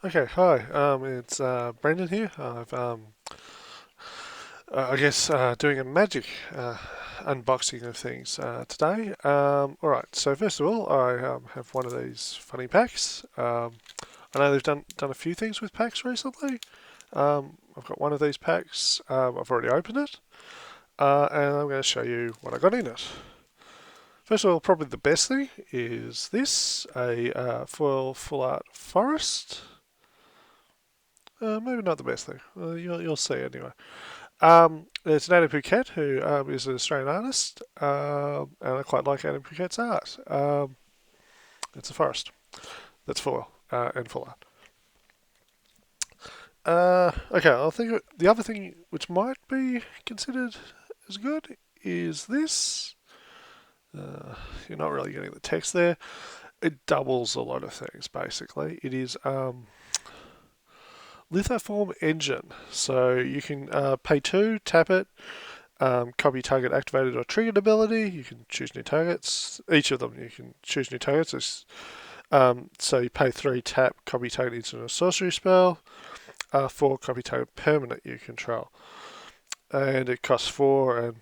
Okay, hi. It's Brendan here. I guess doing a magic unboxing of things today. All right. So first of all, I have one of these funny packs. I know they've done a few things with packs recently. I've got one of these packs. I've already opened it, and I'm going to show you what I got in it. First of all, probably the best thing is this: a foil full art forest. Maybe not the best thing. You'll see anyway. There's Adam Phuket, who is an Australian artist, and I quite like Adam Phuket's art. It's a forest that's foil and full art. Okay, I think the other thing which might be considered as good is this. Uh, you're not really getting the text there. It doubles a lot of things, basically. It is Lithoform Engine. So you can pay 2, tap it, copy target activated or triggered ability. You can choose new targets. Each of them you can choose new targets. So you pay 3, tap, copy target instant or sorcery spell. 4, copy target permanent you control. And it costs 4, and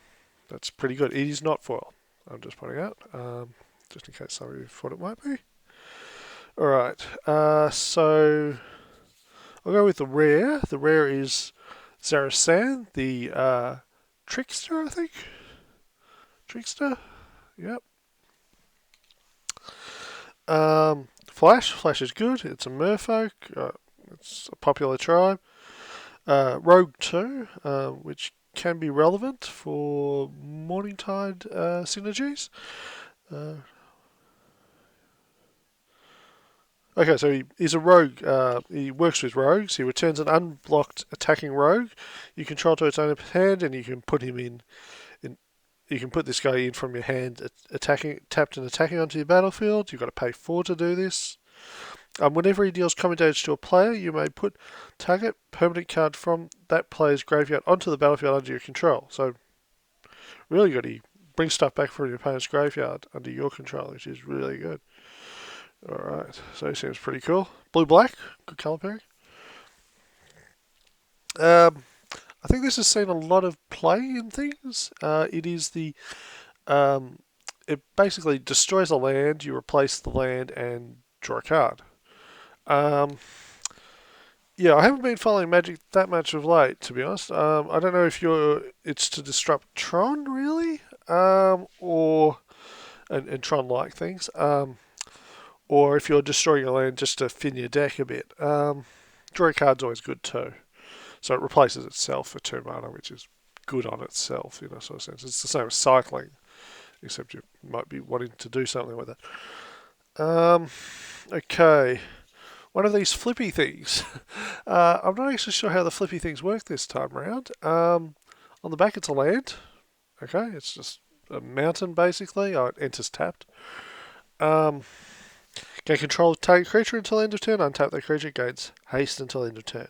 that's pretty good. It is not foil, I'm just pointing out, just in case some of you thought it might be. Alright, so I'll go with the rare. The rare is Zarasan, the Trickster, I think. Trickster, yep. Flash. Flash is good. It's a merfolk. It's a popular tribe. Rogue 2, which can be relevant for Morningtide synergies. Uh, okay, so he's a rogue. He works with rogues. He returns an unblocked attacking rogue you control to its owner's hand, and you can put him in. You can put this guy in from your hand, attacking, tapped and attacking onto your battlefield. You've got to pay 4 to do this. Whenever he deals combat damage to a player, you may put target permanent card from that player's graveyard onto the battlefield under your control. So really good. He brings stuff back from your opponent's graveyard under your control, which is really good. All right, so he seems pretty cool. Blue black, good color pairing. Um, I think this has seen a lot of play in things. It is the it basically destroys a land. You replace the land and draw a card. Um, Yeah, I haven't been following Magic that much of late, to be honest. I don't know if it's to disrupt Tron really, or and Tron like things, or if you're destroying a land just to thin your deck a bit. Draw a card's always good too, so it replaces itself for 2 mana, which is good on itself in a sort of sense. It's the same as cycling, except you might be wanting to do something with it. Okay, one of these flippy things. I'm not actually sure how the flippy things work this time around. On the back, it's a land. Okay, it's just a mountain basically. Oh, it enters tapped. Um, can control target creature until end of turn. Untap that creature. Gains haste until end of turn.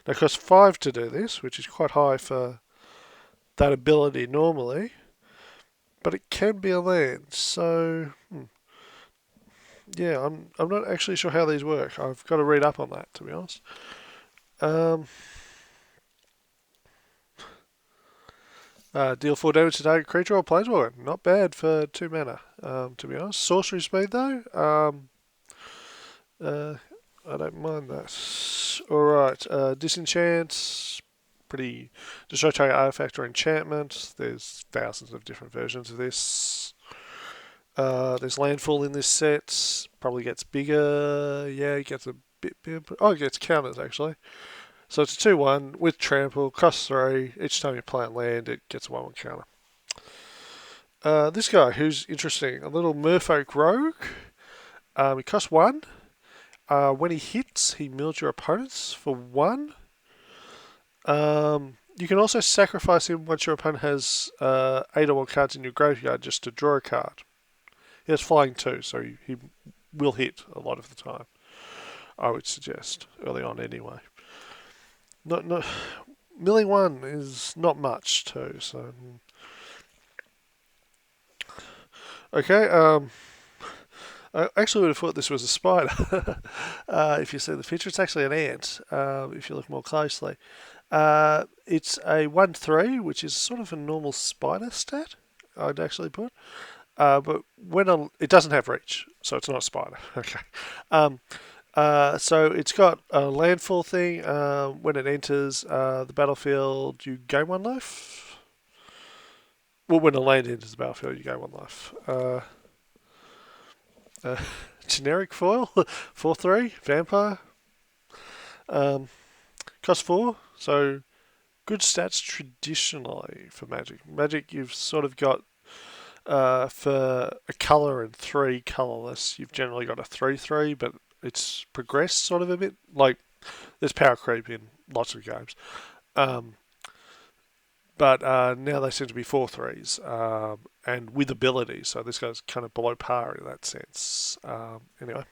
Now, it costs 5 to do this, which is quite high for that ability normally. But it can be a land, so yeah, I'm not actually sure how these work. I've got to read up on that, to be honest. Um, Deal 4 damage to target creature or planeswalker. Not bad for 2 mana, to be honest. Sorcery speed, though, uh, I don't mind that. Alright, Disenchant. Pretty. Destroy target artifact or enchantment. There's thousands of different versions of this. There's landfall in this set. Probably gets bigger. Yeah, it gets a bit bigger. Oh, it gets counters, actually. So it's a 2-1 with trample, costs 3. Each time you play on land, it gets a 1-1 counter. This guy, who's interesting, a little merfolk rogue. He costs 1. When he hits, he mills your opponents for 1. You can also sacrifice him once your opponent has 8 or more cards in your graveyard just to draw a card. He has flying too, so he will hit a lot of the time. I would suggest early on anyway. Not milling 1 is not much too. So okay. I actually would have thought this was a spider. If you see the picture, it's actually an ant. If you look more closely, it's a 1-3, which is sort of a normal spider stat. I'd actually put, but it doesn't have reach, so it's not a spider. Okay. Um, so it's got a landfall thing. When it enters the battlefield, you gain 1 life. Well, when a land enters the battlefield, you gain 1 life. Uh, Generic foil, 4-3, vampire. Um, Cost 4, so good stats traditionally for Magic. Magic, you've sort of got for a colour and 3 colourless, you've generally got a 3-3, but it's progressed sort of a bit. Like, there's power creep in lots of games. Um, but now they seem to be 4-3s, and with abilities, so this guy's kind of below par in that sense. Anyway.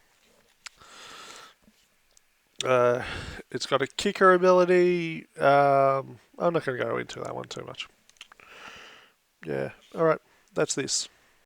Uh, it's got a kicker ability. I'm not going to go into that one too much. Yeah, alright, that's this.